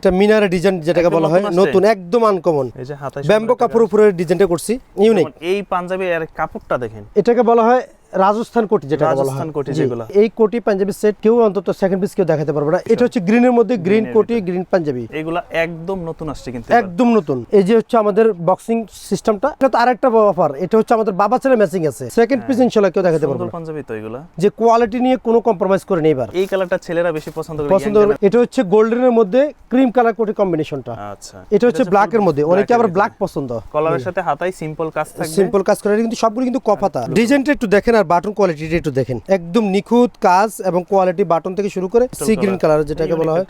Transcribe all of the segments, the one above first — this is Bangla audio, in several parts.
এটা মিনারে ডিজাইন যেটাকে বলা হয় নতুন একদম আনকমন এই যে হাতায় ব্যাম্বো কাপড় উপরে ডিজাইনটা করছি ইউনিক এই পাঞ্জাবি এর কাপড়টা দেখেন এটাকে বলা হয় রাজস্থান কোটি যেটাকে বলা হয় রাজস্থান কোটি যেগুলো এই কোটি পাঞ্জাবি সেট কেউ অন্তত সেকেন্ড পিস কেউ দেখাতে পারবে না এটা হচ্ছে গ্রিনের মধ্যে গ্রিন কোটি গ্রিন পাঞ্জাবি এগুলা একদম নতুন আসছে কিন্তু একদম নতুন এই যে হচ্ছে আমাদের বক্সিং সিস্টেমটা এটা তো আরেকটা অফার এটা হচ্ছে আমাদের বাবা ছেলে ম্যাচিং আছে সেকেন্ড পিস ইনশাআল্লাহ কেউ দেখাতে পারবে সুন্দর না পাঞ্জাবি তো এগুলা যে কোয়ালিটি নিয়ে কোনো কম্প্রোমাইজ করে নেই এবার এই কালারটা ছেলেরা বেশি পছন্দ করে পছন্দ করে এটা হচ্ছে গোল্ডেনের মধ্যে ক্রিম কালার কোটি কম্বিনেশনটা আচ্ছা এটা হচ্ছে ব্ল্যাক এর মধ্যে অনেকে আবার ব্ল্যাক পছন্দ কলারের সাথে হাতায় সিম্পল কাজ থাকবে সিম্পল কাজ করে কিন্তু সবগুলো কিন্তু কফাতা ডিজাইনটা একটু দেখেন আর বাটন কোয়ালিটিটা একটু দেখেন একদম নিখুঁত কাজ এবং কোয়ালিটি বাটন থেকে শুরু করে সি গ্রিন কালার যেটাকে বলা হয়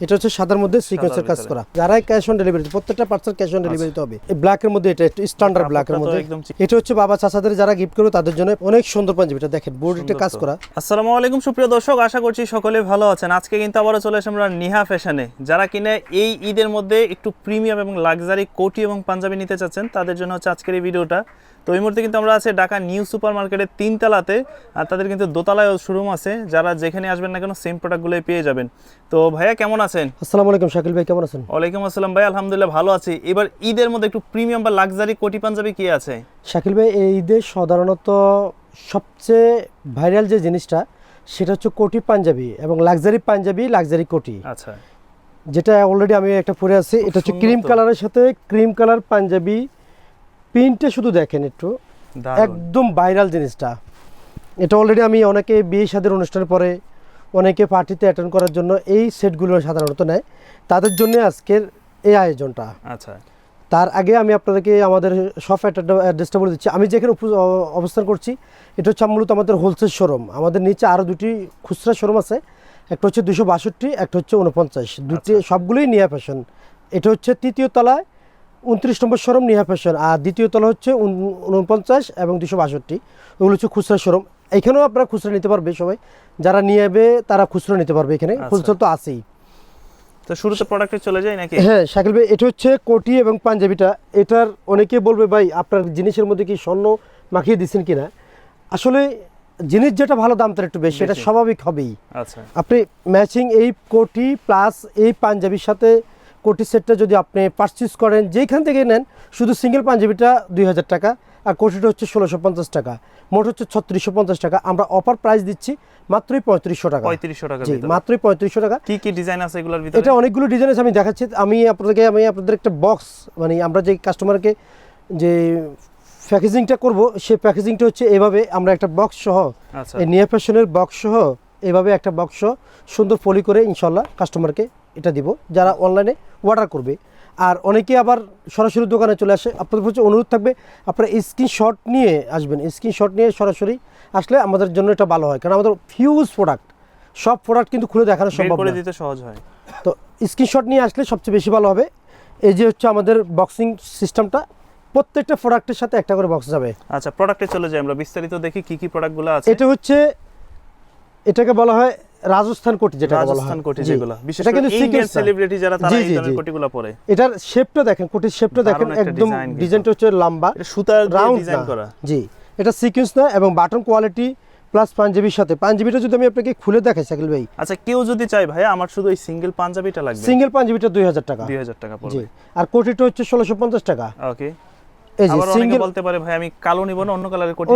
এটা হচ্ছে সাদার মধ্যে সিকোয়েন্সের কাজ করা যারাই ক্যাশ অন ডেলিভারি প্রত্যেকটা পার্সেল ক্যাশ অন ডেলিভারিতে হবে এই ব্ল্যাক এর মধ্যে এটা একটু স্ট্যান্ডার্ড ব্ল্যাক এর মধ্যে এটা হচ্ছে বাবা চাচাদের যারা গিফট করবে তাদের জন্য অনেক সুন্দর পাঞ্জাবিটা দেখেন বডিতে কাজ করা আসসালামু আলাইকুম সুপ্রিয় দর্শক আশা করছি সকলে ভালো আছেন আজকে কিন্তু আবারো চলে আসলাম আমরা নিহা ফ্যাশনে যারা কিনে এই ঈদের মধ্যে একটু প্রিমিয়াম এবং লাক্সারি কোটি এবং পাঞ্জাবি নিতে চাচ্ছেন তাদের জন্য হচ্ছে আজকের এই ভিডিওটা তো এই মুহূর্তে কিন্তু আমরা আছি ঢাকা নিউ সুপার মার্কেটের 3 তলাতে আর তাদের কিন্তু দোতলায় শোরুম আছে যারা যেখানে আসবেন না কেন সেম প্রোডাক্টগুলোই পেয়ে যাবেন তো ভাইয়া কেমন আছেন আসসালামু আলাইকুম শাকিল ভাই কেমন আছেন ওয়ালাইকুম আসসালাম ভাই আলহামদুলিল্লাহ ভালো আছি এবার ঈদের মধ্যে একটু প্রিমিয়াম বা লাক্সারি কোটি পাঞ্জাবি কি আছে শাকিল ভাই এই ঈদে সাধারণত সবচেয়ে ভাইরাল যে জিনিসটা সেটা হচ্ছে কোটি পাঞ্জাবি এবং লাক্সারি পাঞ্জাবি লাক্সারি কোটি আচ্ছা যেটা অলরেডি আমি একটা পরে আছি এটা হচ্ছে ক্রিম কালারের সাথে ক্রিম কালার পাঞ্জাবি প্রিন্টে শুধু দেখেন একটু একদম ভাইরাল জিনিসটা এটা অলরেডি আমি অনেকে বিয়ে শাদীর অনুষ্ঠানের পরে অনেকে পার্টিতে অ্যাটেন্ড করার জন্য এই সেটগুলো সাধারণত নেয় তাদের জন্য আজকের এই আয়োজনটা আচ্ছা তার আগে আমি আপনাদেরকে আমাদের শপ অ্যাড্রেসটা বলে দিচ্ছি আমি যেখানে অবস্থান করছি এটা হচ্ছে মূলত আমাদের হোলসেল শোরুম আমাদের নিচে আরও দুটি খুচরা শোরুম আছে একটা হচ্ছে 262 একটা হচ্ছে 49 দুটি সবগুলোই নিয়া ফ্যাশন এটা হচ্ছে তৃতীয় তলায় 29 নম্বর শোরুম নিহা ফ্যাশন আর দ্বিতীয় তলা হচ্ছে 49 এবং 262 ওগুলো হচ্ছে খুচরা শোরুম এখানেও আপনারা খুচরা নিতে পারবে সবাই যারা নিয়ে যাবে তারা খুচরা নিতে পারবে এখানে হোলসেল তো আছেই তো শুরুতে প্রোডাক্টে চলে যায় নাকি হ্যাঁ শাকিল ভাই এটা হচ্ছে কোটি এবং পাঞ্জাবিটা এটার অনেকে বলবে ভাই আপনার জিনিসের মধ্যে কি স্বর্ণ মাখিয়ে দিচ্ছেন কিনা আসলে জিনিস যেটা ভালো দাম তার একটু বেশি এটা স্বাভাবিক হবেই আচ্ছা আপনি ম্যাচিং এই কোটি প্লাস এই পাঞ্জাবির সাথে কোটি সেটটা যদি আপনি পারচেজ করেন যেখান থেকে নেন শুধু সিঙ্গেল পাঞ্জাবিটা 2000 টাকা আর কোটিটা হচ্ছে 1650 টাকা মোট হচ্ছে 3650 টাকা আমরা অফার প্রাইস দিচ্ছি মাত্রই 3500 টাকা 3500 টাকা জি মাত্রই 3500 টাকা কি কি ডিজাইন আছে এগুলোর ভিতরে এটা অনেকগুলো ডিজাইন আছে আমি দেখাচ্ছি আমি আপনাদের একটা বক্স মানে আমরা যে কাস্টমারকে যে প্যাকেজিংটা করব সেই প্যাকেজিংটা হচ্ছে এভাবে আমরা একটা বক্স সহ এই নিয়া ফ্যাশনের বক্স সহ এভাবে একটা বক্স সুন্দর পলি করে ইনশাল্লাহ কাস্টমারকে এটা দিব যারা অনলাইনে অর্ডার করবে আর অনেকে আবার সরাসরি দোকানে চলে আসে আপনাদের হচ্ছে অনুরোধ থাকবে আপনারা স্ক্রিনশট নিয়ে আসবেন স্ক্রিনশট নিয়ে সরাসরি আসলে আমাদের জন্য এটা ভালো হয় কারণ আমাদের হিউজ প্রোডাক্ট সব প্রোডাক্ট কিন্তু খুলে দেখানো সম্ভব করে দিতে সহজ হয় তো স্ক্রিনশট নিয়ে আসলে সবচেয়ে বেশি ভালো হবে এই যে হচ্ছে আমাদের বক্সিং সিস্টেমটা প্রত্যেকটা প্রোডাক্টের সাথে একটা করে বক্স যাবে আচ্ছা প্রোডাক্টে চলে যাই আমরা বিস্তারিত দেখি কি কি প্রোডাক্টগুলো আছে এটা হচ্ছে এটাকে বলা হয় রাজস্থান কোটি যেটা বলা হয় রাজস্থান কোটি যেগুলো বিশেষ করে ইন্ডিয়ান সেলিব্রিটি যারা তারা এই ধরনের কোটিগুলো পরে এটার শেপটা দেখেন কোটির শেপটা দেখেন একদম ডিজাইনটা হচ্ছে লম্বা এটা সুতার দিয়ে ডিজাইন করা জি এটা সিকোয়েন্স না এবং বাটন কোয়ালিটি প্লাস পাঞ্জাবির সাথে পাঞ্জাবিটা যদি আমি আপনাকে খুলে দেখাই শাকিল ভাই আচ্ছা কেউ যদি চায় ভাই আমার শুধু এই সিঙ্গেল পাঞ্জাবিটা লাগবে সিঙ্গেল পাঞ্জাবিটা 2000 টাকা 2000 টাকা পড়বে জি আর কোটিটা হচ্ছে 1650 টাকা ওকে এই যে আবার অনেকে সিঙ্গেল বলতে পারে ভাই আমি কালো নিব না অন্য কালারের কোটি নিব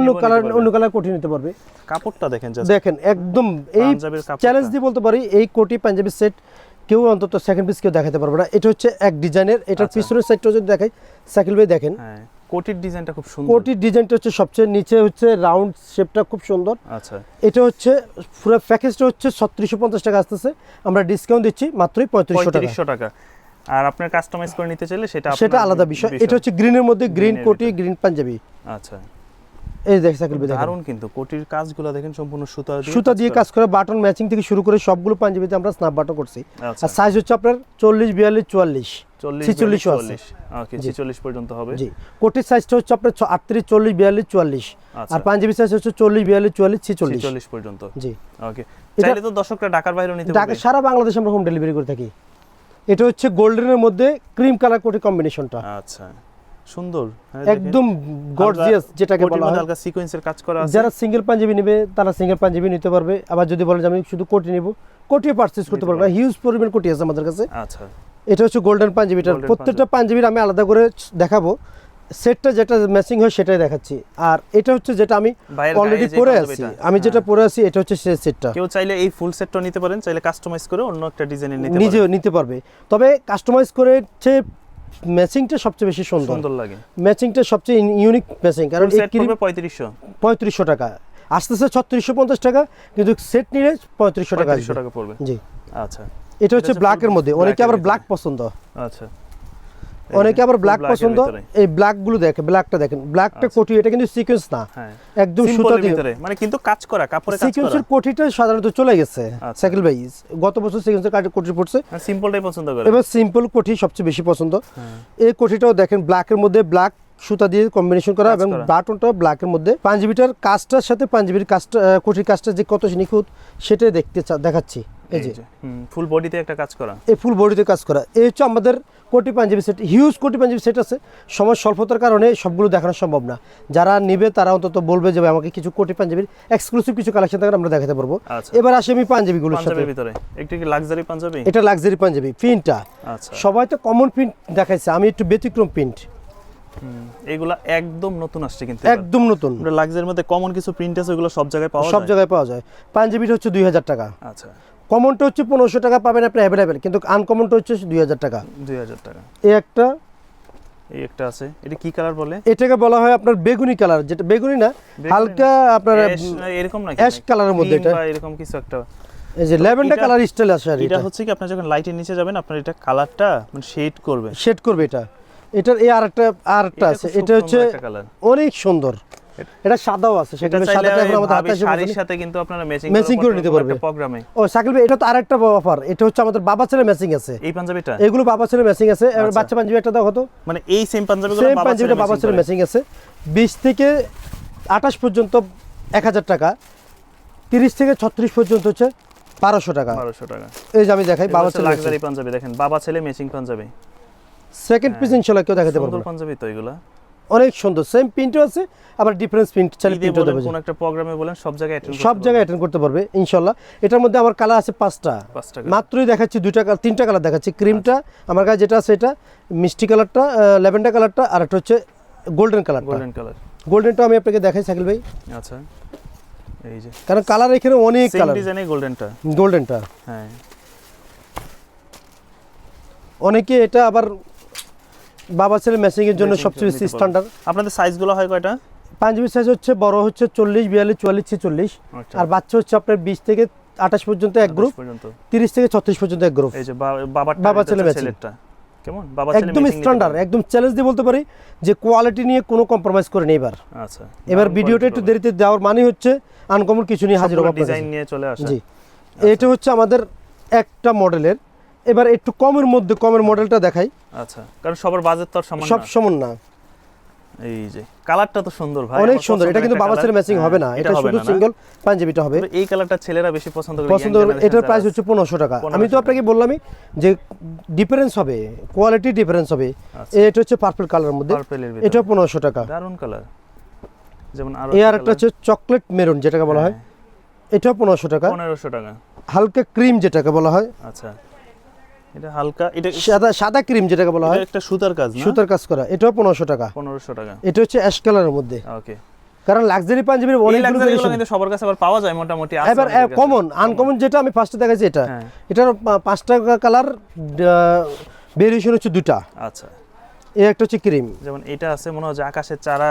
অন্য কালার কোটি নিতে পারবে কাপড়টা দেখেন জাস্ট দেখেন একদম এই চ্যালেঞ্জ দিয়ে বলতে পারি এই কোটি পাঞ্জাবি সেট কেউ অন্তত সেকেন্ড পিস কেউ দেখাতে পারবে না এটা হচ্ছে এক ডিজাইনের এটার পিছনের সাইডটা যদি দেখাই শাকিল ভাই দেখেন হ্যাঁ কোটির ডিজাইনটা খুব সুন্দর কোটির ডিজাইনটা হচ্ছে সবচেয়ে নিচে হচ্ছে রাউন্ড শেপটা খুব সুন্দর আচ্ছা এটা হচ্ছে পুরো প্যাকেজটা হচ্ছে 3650 টাকা আসতেছে আমরা ডিসকাউন্ট দিচ্ছি মাত্রই 3500 টাকা আর আপনার কাস্টমাইজ করে নিতে চাইলে সেটা আলাদা বিষয় এটা হচ্ছে গ্রিনের মধ্যে গ্রিন কোটি গ্রিন পাঞ্জাবি আচ্ছা এই দেখেন শাকিল ভাই দারুন কিন্তু কোটির কাজগুলো দেখেন সম্পূর্ণ সুতা দিয়ে কাজ করা বাটন ম্যাচিং থেকে শুরু করে সবগুলো পাঞ্জাবিতে আমরা স্ন্যাপ বাটন করছি আর সাইজ হচ্ছে আপনার 40 42 44 46 আছে ওকে 46 পর্যন্ত হবে জি কোটির সাইজটা হচ্ছে আপনার 38 40 42 44 আর পাঞ্জাবি সাইজ হচ্ছে 40 42 44 46 পর্যন্ত জি ওকে চাইলে তো দর্শকরা ঢাকার বাইরেও নিতে পারবে ঢাকা সারা বাংলাদেশে আমরা হোম ডেলিভারি করে থাকি এটা হচ্ছে গোল্ডেনের মধ্যে ক্রিম কালার কোটি কম্বিনেশনটা আচ্ছা সুন্দর একদম গর্জিয়াস যেটাকে বলা হয় হালকা সিকোয়েন্সের কাজ করা আছে যারা সিঙ্গেল পাঞ্জাবি নেবে তারা সিঙ্গেল পাঞ্জাবি নিতে পারবে আবার যদি বলেন যে আমি শুধু কোটি নিব কোটিও পারচেজ করতে পারবে হিউজ পরিমাণ কোটি আছে আমাদের কাছে আচ্ছা এটা হচ্ছে গোল্ডেন পাঞ্জাবিটা। Golden প্রত্যেকটা পাঞ্জাবির আমি আলাদা করে দেখাবো, সেটটা যেটা ম্যাচিং হয় সেটাই দেখাচ্ছি। আর এটা হচ্ছে যেটা আমি ভাইয়ের অলরেডি গায়ে যে পরে পাঞ্জাবিটা, আছি, আমি যেটা পরে আছি এটা হচ্ছে সেই সেটটা। কেউ চাইলে এই ফুল সেটটা নিতে পারেন, চাইলে কাস্টমাইজ করে অন্য একটা ডিজাইনের নিতে নিজেও পারেন, নিতে পারবে। তবে কাস্টমাইজ করে হচ্ছে ম্যাচিংটা সবচেয়ে বেশি সুন্দর, সুন্দর লাগে। ম্যাচিংটা সবচেয়ে ইউনিক ম্যাচিং। কারণ ফুল এই সেট ক্রিম পড়বে 3500 3500 টাকা, আসতেছে 3650 টাকা, কিন্তু সেট নিলে 3500 টাকা 3500 আসবে। টাকা পড়বে। জি, আচ্ছা, এটা হচ্ছে ব্ল্যাকের মধ্যে, অনেকে আবার ব্ল্যাক পছন্দ, আচ্ছা, অনেকে আবার ব্ল্যাক black এর পছন্দ। ভিতরে। এই ব্ল্যাকগুলো দেখেন, ব্ল্যাকটা দেখেন, ব্ল্যাকটা কোটি, এটা কিন্তু সিকোয়েন্স না, হ্যাঁ, একদম সুতা সিম্পলের দিয়ে। ভিতরে, মানে কিন্তু কাজ করা, কাপড়ে কাজ করা। সিকোয়েন্সের কোটিটা সাধারণত চলে গেছে আচ্ছা। সাইকেল ভাই, গত বছর সিকোয়েন্সের কোটি পড়ছে, সিম্পলটাই পছন্দ করে। এবার সিম্পল কোটি সবচেয়ে বেশি পছন্দ। হ্যাঁ, এই কোটিটাও দেখেন ব্ল্যাকের মধ্যে, ব্ল্যাক সুতা দিয়ে কম্বিনেশন করা কাজ এবং করা। বাটনটাও ব্ল্যাকের মধ্যে। পাঞ্জাবিটার কাজটার সাথে পাঞ্জাবির কাজটা, কোটির কাজটা যে কত নিখুঁত সেটাই দেখাচ্ছি। এই যে ফুল বডিতে একটা কাজ করা। এই ফুল বডিতে কাজ করা, এই হচ্ছে আমাদের কোটি পাঞ্জাবি সেট। হিউজ কোটি পাঞ্জাবি সেট আছে, সময় স্বল্পতার কারণে সবগুলো দেখানো সম্ভব না। যারা নেবে তারা অন্তত বলবে যে ভাই আমাকে কিছু কোটি পাঞ্জাবির এক্সক্লুসিভ কিছু কালেকশন থাকে আমরা দেখাতে পারবো। আচ্ছা, এবার আসি আমি পাঞ্জাবিগুলোর সাথে। পাঞ্জাবির ভিতরে একটু কি লাক্সারি পাঞ্জাবি? এটা লাক্সারি পাঞ্জাবি প্রিন্টটা, আচ্ছা, সবাই তো কমন প্রিন্ট দেখাইছে, আমি একটু ব্যতিক্রম প্রিন্ট, এগুলা একদম নতুন আসছে কিন্তু একদম নতুন। আমরা লাক্সারির মধ্যে কমন কিছু প্রিন্ট আছে, ওগুলো সব জায়গায় পাওয়া সব যায়। জায়গায় পাওয়া যায়। পাঞ্জাবিটা হচ্ছে 2000 টাকা, আচ্ছা, কমনটা হচ্ছে 1500 টাকা পাবেন আপনি অ্যাভেলেবেল, কিন্তু আনকমনটা হচ্ছে 2000 টাকা। 2000 টাকা। এই একটা, এই একটা আছে, এটা কি কালার বলে? এটাকে বলা হয় আপনার বেগুনি কালার, যেটা বেগুনি না, বেগুনি হালকা আপনার এরকম নাকি? অ্যাশ কালারের মধ্যে Green এটা, বা এরকম কিছু একটা। এই যে ল্যাভেন্ডার এটা- কালার স্টাইল আসে। আর এটা এটা হচ্ছে কি আপনার যখন লাইটের নিচে যাবেন আপনার এটা কালারটা মানে শেড করবে। শেড করবে এটা। এটার এই আরেকটা আছে, এটা হচ্ছে কালার অনেক সুন্দর। এটা সাদাও আছে, এটা সেখানে চাইলে সাদাটা এখন আমাদের হাতে এসে শাড়ির পৌঁছায়নি। সাথে কিন্তু আপনারা Matching করে নিতে পারবে। প্রোগ্রামে। ও সাকিব ভাই, এটা তো আরেকটা অফার, এটা হচ্ছে আমাদের বাবা ছেলে ম্যাচিং আছে। এই পাঞ্জাবিটা এগুলো বাবা ছেলে ম্যাচিং আছে। এবার আচ্ছা। বাচ্চা পাঞ্জাবি একটা দাও কত, মানে এই সেম পাঞ্জাবিগুলো সেম বাবা পাঞ্জাবিটা বাবা ছেলে ছেলে ম্যাচিং আছে। 20 থেকে 28 পর্যন্ত 1000 টাকা, 30 থেকে 36 পর্যন্ত হচ্ছে 1200 টাকা। 1200 টাকা। এই যে আমি দেখাই বাবা ছেলে লাক্সারি পাঞ্জাবি দেখেন, বাবা ছেলে ম্যাচিং পাঞ্জাবি। সেকেন্ড পিস ইনশাআল্লাহ কেউ দেখাতে পারবে সুন্দর না। পাঞ্জাবি তো এগুলা। অনেক সুন্দর, সেম প্রিন্টও আছে, আবার ডিফারেন্স প্রিন্ট চাইলে ঈদে প্রিন্টও বলেন, দেবে। কোন একটা প্রোগ্রামে বলেন, সব জায়গায় attend সব করতে জায়গায় অ্যাটেন্ড করতে পারবে ইনশাআল্লাহ। এটার মধ্যে আমার কালার আছে 5টা, 5 টাকা। মাত্রই দেখাচ্ছি 2টা কালার, 3টা কালার দেখাচ্ছি। ক্রিমটা আমার কাছে যেটা আছে এটা মিষ্টি কালারটা, ল্যাভেন্ডার কালারটা, আর একটা হচ্ছে গোল্ডেন কালারটা। Golden colour. গোল্ডেনটা আমি আপনাকে দেখাই সাকিল ভাই, আচ্ছা, এই যে কারণ কালার এখানে অনেক সেম কালার। ডিজাইনে গোল্ডেনটা। গোল্ডেনটা হ্যাঁ, অনেকে এটা আবার বাবা ছেলে ম্যাচিং এর জন্য Matching সবচেয়ে নিতে পারবে। স্ট্যান্ডার্ড। আপনাদের সাইজগুলো হয় কয়টা? পাঞ্জাবি সাইজ হচ্ছে বড় হচ্ছে 40, 42, 44, 46, আচ্ছা, আর বাচ্চা হচ্ছে আপনার 20 থেকে 28 পর্যন্ত এক গ্রুপ, 28 পর্যন্ত। 30 থেকে 36 পর্যন্ত এক গ্রুপ। এই যে বাবা বাবা ছেলে matching। ছেলেরটা কেমন? বাবা ছেলে একদম matching নিতে স্ট্যান্ডার্ড, পারবে। একদম চ্যালেঞ্জ দিয়ে বলতে পারি যে কোয়ালিটি নিয়ে কোনো কম্প্রোমাইজ করে নেই এবার। আচ্ছা, এবার দারুণ ভিডিওটা quality একটু পাবে। দেরিতে দেওয়ার মানে হচ্ছে আনকমন কিছু নিয়ে হাজির হবো সবগুলো আপনার ডিজাইন কাছে। নিয়ে চলে আসে। জি, এটা হচ্ছে আমাদের একটা মডেলের। এবার একটু কমের মধ্যে কমের মডেলটা দেখাই, আচ্ছা, কারণ সবার বাজেট তো আর সমান সব না। সমান না। এই যে কালারটা তো সুন্দর ভাই, অনেক আমার সুন্দর, এটা পছন্দের কিন্তু একটা বাবা colour। ছেলে ম্যাচিং হ্যাঁ, হবে না, এটা হবে শুধু না, না? সিঙ্গেল পাঞ্জাবিটা হবে। তবে এই কালারটা ছেলেরা বেশি পছন্দ করে, পছন্দ young হবে। generation এটার যারা প্রাইস আছে। হচ্ছে 1500 টাকা। 1500 আমি তো আপনাকে বললামই যে ডিফারেন্স হবে, কোয়ালিটি ডিফারেন্স হবে। আচ্ছা, এটা হচ্ছে পার্পল কালারের মধ্যে, পার্পলের ভিতরে এটা 1500 টাকা। দারুণ কালার। যেমন আরো এই আর একটা হচ্ছে চকলেট মেরুন যেটাকে বলা হয়, এটাও 1500 টাকা। 1500 টাকা। হালকা ক্রিম যেটাকে বলা হয়, আচ্ছা, এটা হালকা, এটা সাদা সাদা ক্রিম যেটাকে বলা হয়, এটা একটা সুতার কাজ না? সুতার কাজ করা, এটাও 1500 টাকা। 1500 টাকা। এটা হচ্ছে অ্যাশ কালারের মধ্যে, ওকে, কারণ লাক্সারি পাঞ্জাবির এই অনেকগুলো লাক্সারিগুলো ভেরিয়েশন। কিন্তু সবার কাছে আবার পাওয়া যায় মোটামুটি আছে এবার আমাদের কাছে। কমন আনকমন যেটা আমি ফার্স্টে দেখাচ্ছি এটা, হ্যাঁ, এটার 5টা কালার ভেরিয়েশন হচ্ছে 2টা। আচ্ছা, এই একটা হচ্ছে ক্রিম, যেমন এটা আছে মনে হয় যে আকাশের চারা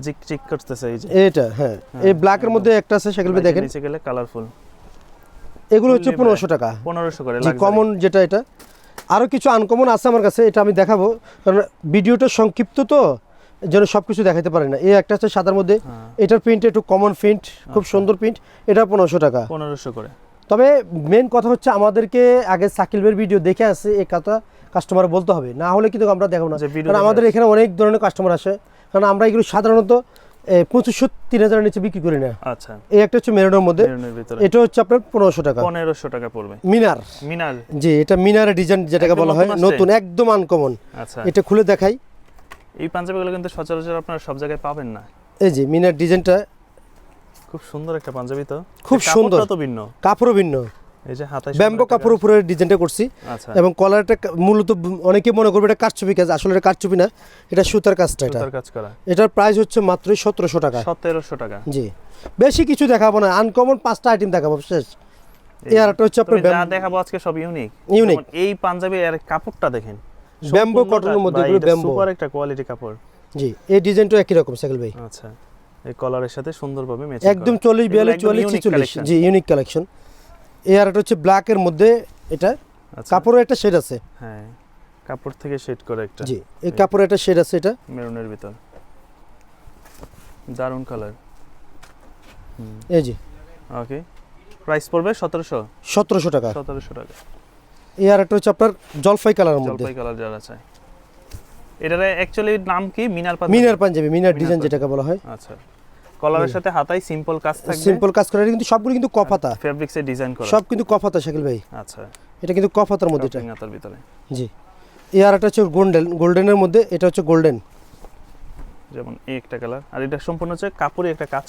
জিক চিক করতেছে, এই যে এটা হ্যাঁ। এই ব্ল্যাকের মধ্যে একটা আছে, সেগুলো দেখেন। নিচে গেলে কালারফুল। এগুলো হচ্ছে 1500 টাকা। 1500 করে জি, luxury। কমন যেটা এটা। আরও কিছু আনকমন আছে আমার কাছে, এটা আমি দেখাবো কারণ ভিডিওটা সংক্ষিপ্ত তো, যেন সব কিছু দেখাতে পারি না। এই একটা আছে সাদার মধ্যে, হ্যাঁ, এটার প্রিন্ট একটু কমন প্রিন্ট, খুব সুন্দর প্রিন্ট, এটা 1500 টাকা। 1500 করে। তবে মেন কথা হচ্ছে আমাদেরকে আগে সাকিল ভাইয়ের ভিডিও দেখে আসে এই কথা কাস্টমার বলতে হবে, না হলে কিন্তু আমরা দেখাবো না। যে video কারণ দেখে আমাদের এখানে অনেক ধরনের কাস্টমার আসে, কারণ আমরা এগুলো সাধারণত 2500-3000 নিচে বিক্রি করি না। আচ্ছা, এই একটা হচ্ছে মেরুনের মধ্যে, মেরুনের ভিতরে এটা হচ্ছে আপনার 1500 টাকা। 1500 টাকা পড়বে। মিনার, মিনার, জি, এটা মিনারের ডিজাইন যেটাকে একদম বলা হয়, নতুন আসছে? নতুন একদম আনকমন। আচ্ছা, এটা খুলে দেখাই, এই পাঞ্জাবিগুলো কিন্তু সচরাচর আপনারা সব জায়গায় পাবেন না। এই যে মিনার ডিজাইনটা খুব সুন্দর একটা পাঞ্জাবি তো, খুব কাপড়টা সুন্দর। তো ভিন্ন। কাপড়ও ভিন্ন, এই যে হাতায় ব্যাম্বো কাপড় উপরে ডিজাইনটা করছি আচ্ছা এবং কলারটা মূলত অনেকে মনে করবে এটা কারচুপি কাজ, আসলে এটা কারচুপি না, এটা সুতার কাজটা। এটা সুতার কাজ করা। এটার প্রাইস হচ্ছে মাত্র 1700 টাকা। 1700 টাকা। জি, বেশি কিছু দেখাবো না, আনকমন 5টা আইটেম দেখাবো শেষ। এই আরেকটা হচ্ছে আপনার যা দেখাবো আজকে সব ইউনিক। ইউনিক। এই পাঞ্জাবি এর কাপড়টা দেখেন, ব্যাম্বো কটনের মধ্যে, এগুলো ব্যাম্বো, সুপার একটা কোয়ালিটি কাপড়। জি, এই ডিজাইনটা একই রকম সাইকেল ভাই। আচ্ছা, এই কলারের সাথে সুন্দরভাবে ম্যাচিং একদম 40 42 44 46। জি, ইউনিক কালেকশন। এই আরেকটা হচ্ছে ব্ল্যাক এর মধ্যে, এটা কাপড়ের একটা শেড আছে। হ্যাঁ, কাপড় থেকে শেড করে একটা। জি, এই কাপড়ের একটা শেড আছে, এটা মেরুনের ভিতর দারুন কালার। এই জি, ওকে, প্রাইস পড়বে 1700 টাকা। 1700 টাকা। এই আরেকটা হচ্ছে আপনার জলপাই কালারের মধ্যে, জলপাই কালার যারা চায়। এটার অ্যাকচুয়ালি নাম কি? মিনার পাঞ্জাবি। মিনার পাঞ্জাবি, মিনার ডিজাইন যেটাকে বলা হয়। আচ্ছা, কলারের সাথে হাতায় সিম্পল কাজ থাকবে, সিম্পল কাজ করা, কিন্তু সবগুলো কিন্তু কফাতা, ফেব্রিক্সে ডিজাইন করা, সব কিন্তু কফাতা শাকিল ভাই। আচ্ছা, এটা কিন্তু কফাতার মধ্যে, এটা হাতার ভিতরে। জি। এই আরেকটা হচ্ছে গোল্ডেনের মধ্যে, এটা হচ্ছে গোল্ডেন, যেমন এই একটা কালার, আর এটা সম্পূর্ণ হচ্ছে কাপড়ে একটা কাজ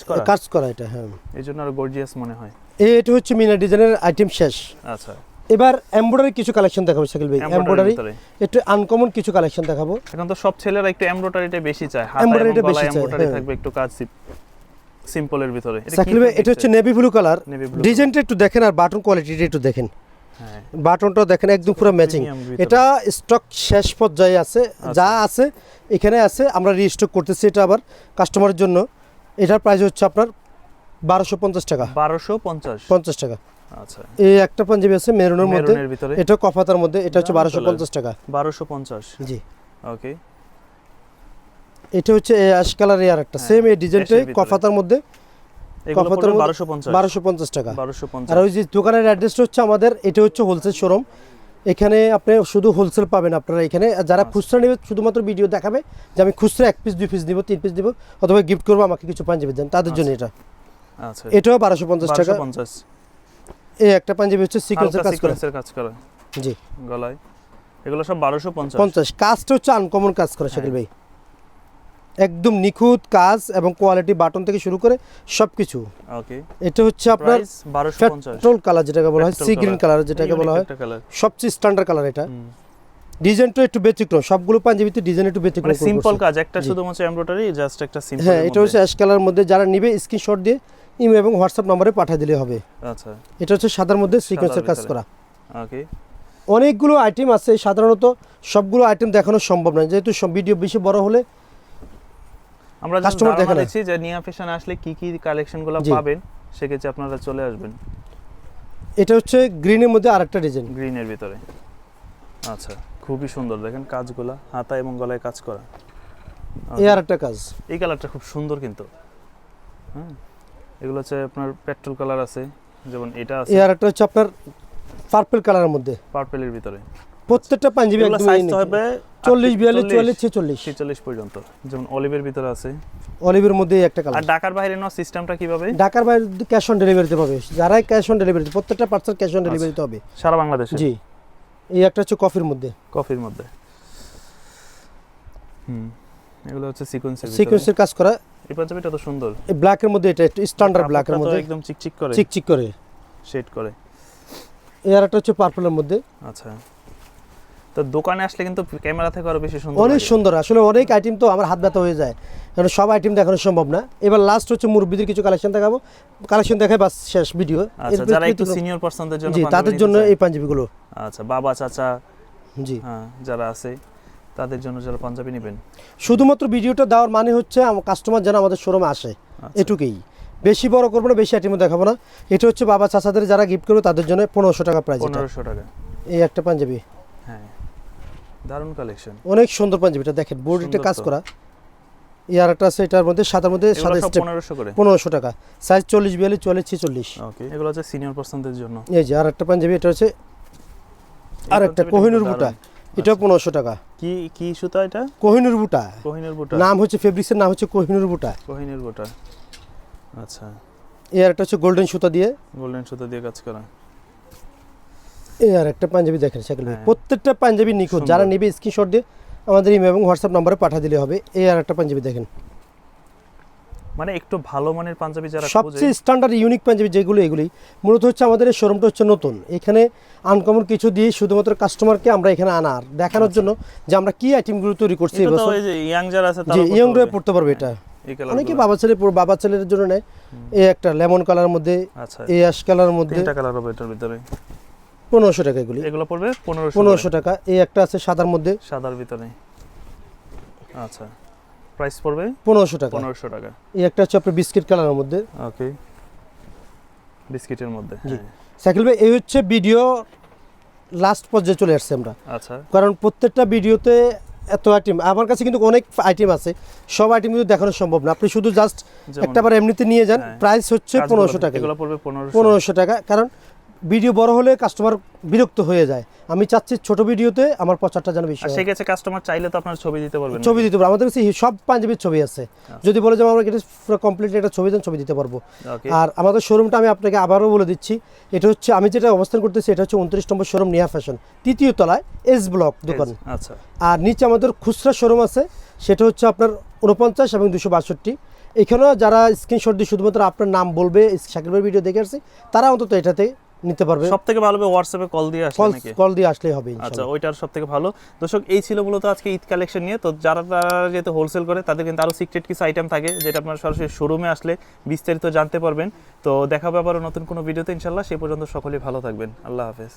করা, এটা। হ্যাঁ, এইজন্য আরো গর্জিয়াস মনে হয়। এটা হচ্ছে মিনার ডিজাইনের আইটেম শেষ। আচ্ছা, এবার এমব্রয়ডারি কিছু কালেকশন দেখাবো শাকিল ভাই। এমব্রয়ডারি একটু আনকমন কিছু কালেকশন দেখাবো। এখন তো সব ছেলেরা একটু এমব্রয়ডারিটা বেশি চায়, হাতায় এমব্রয়ডারিটা বেশি চায়, এমব্রয়ডারি হ্যাঁ। থাকবে, একটু কাজ সিম্পলের ভিতরে। শাকিল ভাই, এটা হচ্ছে নেভি ব্লু কালার। ডিজাইনটা একটু দেখেন আর বাটন কোয়ালিটিটা একটু দেখেন। হ্যাঁ, বাটনটা দেখেন একদম পুরো ম্যাচিং। এটা স্টক শেষ পর্যায়ে আছে, যা আছে এখানে আছে, আমরা রিস্টক করতেছি এটা আবার কাস্টমারের জন্য। এটার প্রাইস হচ্ছে আপনার 1250 টাকা। 1250 টাকা। আচ্ছা, এই একটা পাঞ্জাবি আছে মেরুনের মধ্যে, ভিতরে, এটা কফাতার মধ্যে, এটা হচ্ছে 1250 টাকা। 1250। জি, ওকে। এটা হচ্ছে অ্যাশ কালার, আর একটা সেম এই ডিজাইনটাই কফাতার মধ্যে, কফাতার 1250 টাকা। 1250। আর ওই যে দোকানের অ্যাড্রেসটা হচ্ছে আমাদের, এটা হচ্ছে হোলসেল শোরুম। এখানে আপনি শুধু হোলসেল পাবেন আপনারা এখানে। যারা খুচরা নেবে শুধুমাত্র ভিডিও দেখাবে যে আমি খুচরা 1 পিস 2 পিস দিব, 3 পিস দিব, অথবা গিফট করবো, আমাকে কিছু পাঞ্জাবি দেন, তাদের জন্য এটা। আচ্ছা, এটাও 1250 টাকা। 1250। এই একটা পাঞ্জাবি হচ্ছে সিকোয়েন্সের কাজ করা। জি, গলায়, এগুলো সব 1250। 50। কাজটা হচ্ছে আনকমন কাজ করে শাকিল ভাই, একদম নিখুঁত কাজ এবং কোয়ালিটি, বাটন থেকে শুরু করে সবকিছু। ওকে, এটা হচ্ছে আপনার 1250। পেট্রোল কালার যেটাকে বলা হয়, সি গ্রিন কালার যেটাকে বলা হয়, সবচেয়ে স্ট্যান্ডার্ড কালার এটা। ডিজাইনটা একটু ব্যতিক্রম, সবগুলো পাঞ্জাবিতে ডিজাইন একটু ব্যতিক্রম, মানে সিম্পল কাজ, একটা শুধুমাত্র এমব্রয়ডারি, জাস্ট একটা সিম্পল। হ্যাঁ, এটা হচ্ছে অ্যাশ কালারের মধ্যে। যারা নিবে স্ক্রিনশট দিয়ে ইমেল এবং হোয়াটসঅ্যাপ নম্বরে পাঠিয়ে দিলে হবে। আচ্ছা, এটা হচ্ছে সাদার মধ্যে সিকোয়েন্সের কাজ করা। ওকে, অনেকগুলো আইটেম আছে, সাধারণত সবগুলো আইটেম দেখানো সম্ভব নয়, যেহেতু সব ভিডিও বেশি বড় হলে আমরা কাস্টমার দেখে না। দেখছি যে নিয়া ফ্যাশনে আসলে কি কি কালেকশনগুলো পাবেন, সেক্ষেত্রে আপনারা চলে আসবেন। এটা হচ্ছে গ্রিনের মধ্যে আরেকটা ডিজাইন, গ্রিনের ভিতরে। আচ্ছা, খুবই সুন্দর, দেখেন কাজগুলো, হাতা এবং গলায় কাজ করা। এই আরেকটা কাজ, এই কালারটা খুব সুন্দর কিন্তু। হ্যাঁ, এগুলো হচ্ছে আপনার পেট্রোল কালার আছে, যেমন এটা আছে। এই আরেকটা হচ্ছে আপনার পার্পল কালারের মধ্যে, পার্পলের ভিতরে। প্রত্যেকটা পাঞ্জাবি একদম সাইজ হবে 40 42 44 46 পর্যন্ত, যেমন অলিভের ভিতরে আছে। অলিভের মধ্যে একটা কালার। আর ঢাকার বাইরে নেওয়ার সিস্টেমটা কিভাবে? ঢাকার বাইরে ক্যাশ অন ডেলিভারিতে পাবে, যারাই ক্যাশ অন ডেলিভারি, প্রত্যেকটা পার্সেল ক্যাশ অন ডেলিভারিতে হবে সারা বাংলাদেশে। জি। এই একটা হচ্ছে কফির মধ্যে, এগুলো হচ্ছে সিকোয়েন্সের কাজ করা। এই পাঞ্জাবিটা তো সুন্দর, এই ব্ল্যাকের মধ্যে, এটা একটু স্ট্যান্ডার্ড ব্ল্যাকের মধ্যে, একদম চিকচিক করে শেড করে। এই আর একটা হচ্ছে পার্পলের মধ্যে। আচ্ছা, তো দোকানে আসলে কিন্তু ক্যামেরা থেকে আরো বেশি সুন্দর, অনেক সুন্দর। আসলে অনেক আইটেম তো আমার হাত ব্যথা হয়ে যায়, কারণ সব আইটেম দেখানো সম্ভব না। এবার লাস্ট হচ্ছে মুরব্বিদের কিছু কালেকশন দেখাবো, কালেকশন দেখাই বাস শেষ ভিডিও। আচ্ছা, যারা একটু সিনিয়র পার্সনদের জন্য, জি, তাদের জন্য এই পাঞ্জাবিগুলো। আচ্ছা, বাবা চাচা, জি, হ্যাঁ, যারা আছে তাদের জন্য যারা পাঞ্জাবি নেবেন, শুধুমাত্র ভিডিওটা দেওয়ার মানে হচ্ছে কাস্টমার যেন আমাদের শোরুমে আসে, এটুকুই। বেশি বড় করবো না, বেশি আইটেমও দেখাবো না। এটা হচ্ছে বাবা চাচাদের যারা গিফট করবে তাদের জন্য 1500 টাকা প্রাইস। 1500 টাকা। এই একটা পাঞ্জাবি, হ্যাঁ, দারুণ কালেকশন, অনেক সুন্দর পাঞ্জাবিটা দেখেন, বডিতে কাজ করা। ইয়ার একটা আছে এটার মধ্যে, সাদার মধ্যে সাদা স্টেপ, 1500 করে, 1500 টাকা। সাইজ 40 42 44 46। ওকে, এগুলো হচ্ছে সিনিয়র পার্সনদের জন্য। এই যে আরেকটা পাঞ্জাবি, এটা হচ্ছে আরেকটা কোহিনুর বুটা, এটাও 1500 টাকা। কি কি সুতা এটা? কোহিনুর বুটা, নাম হচ্ছে ফেব্রিক্সের নাম হচ্ছে কোহিনুর বুটা। আচ্ছা, এই আরেকটা হচ্ছে গোল্ডেন সুতা দিয়ে কাজ করা। এই আরেকটা পাঞ্জাবি দেখেন শাকিল ভাই, প্রত্যেকটা পাঞ্জাবি নিখুঁত। যারা নেবে স্ক্রিনশট দিয়ে আমাদের ইমেল এবং হোয়াটসঅ্যাপ নম্বরে পাঠিয়ে দিলে হবে। এই আরেকটা পাঞ্জাবি দেখেন, মানে একটু ভালো মানের পাঞ্জাবি যারা খোঁজে, সবচেয়ে স্ট্যান্ডার্ড ইউনিক পাঞ্জাবি যেগুলো এগুলি মূলত হচ্ছে আমাদের এই শোরুমটা হচ্ছে নতুন, এখানে আনকমন কিছু দিয়ে শুধুমাত্র কাস্টমারকে আমরা এখানে আনার দেখানোর জন্য যে আমরা কি আইটেমগুলো তৈরি করছি এটা তো এবছর। ওই যে ইয়াং যারা আছে যে তারা ইয়ংরা পড়তে পারবে এটা, এই কালার অনেকে বাবা ছেলের জন্য নেয়। এই একটা লেমন কালারের মধ্যে, আচ্ছা এই অ্যাশ কালারের মধ্যে, তিনটা কালার হবে এটার ভিতরে, 1500 টাকা এগুলি, এগুলো পড়বে 1500 টাকা। এই একটা আছে সাদার মধ্যে, সাদার ভিতরে, আচ্ছা প্রাইস পড়বে 1500 টাকা। 1500 টাকা। এই একটা হচ্ছে আপনার বিস্কিট কালারের মধ্যে, ওকে বিস্কিটের মধ্যে, জি। হ্যাঁ। সাইকেল ভাই এই হচ্ছে ভিডিও লাস্ট পর্যায়ে চলে আসছে আমরা, আচ্ছা কারণ প্রত্যেকটা ভিডিওতে এত আইটেম আমার কাছে কিন্তু অনেক আইটেম আছে, সব আইটেম কিন্তু দেখানো সম্ভব না। আপনি শুধু জাস্ট যেমন একটাবার এমনিতে নিয়ে যান, হ্যাঁ। প্রাইস হচ্ছে কাজগুলো 1500 টাকা। এগুলো পড়বে 1500 1500 টাকা, কারণ ভিডিও বড় হলে কাস্টমার বিরক্ত হয়ে যায়। আমি চাচ্ছি ছোট ভিডিওতে আমার প্রচারটা যেন বেশি আর হয়। সেক্ষেত্রে কাস্টমার চাইলে তো আপনার ছবি দিতে পারবেন, ছবি দিতে পারবো, আমাদের কাছে সব পাঞ্জাবির ছবি আছে। যদি বলে যে আমরা এটা পুরো কমপ্লিট একটা ছবি দেন, ছবি দিতে পারবো। ওকে আর আমাদের শোরুমটা আমি আপনাকে আবারও বলে দিচ্ছি, এটা হচ্ছে আমি যেটা অবস্থান করতেছি এটা হচ্ছে 29 নম্বর শোরুম নিয়া ফ্যাশন, 3য় তলায় এস ব্লক দোকান। আচ্ছা আর নিচে আমাদের খুচরা শোরুম আছে, সেটা হচ্ছে আপনার 49 এবং 262। এখানেও যারা স্ক্রিনশট দিয়ে শুধুমাত্র আপনার নাম বলবে শাকিল ভাইয়ের ভিডিও দেখে আসছে, তারা অন্তত এটাতে নিতে পারবে। সবথেকে ভালো হবে হোয়াটসঅ্যাপে কল দিয়ে আসলে নাকি? কল দিয়ে আসলেই হবে আচ্ছা ইনশাআল্লাহ। ওইটার সবথেকে ভালো। দর্শক এই ছিল মূলত আজকে ঈদ কালেকশন নিয়ে। তো যারা যেহেতু হোলসেল করে তাদের কিন্তু আরও সিক্রেট কিছু আইটেম থাকে যেটা আপনারা সরাসরি শোরুমে আসলে বিস্তারিত জানতে পারবেন। তো দেখা হবে আবারও নতুন কোনো ভিডিওতে ইনশাল্লাহ। সেই পর্যন্ত সকলেই ভালো থাকবেন। আল্লাহ হাফেজ।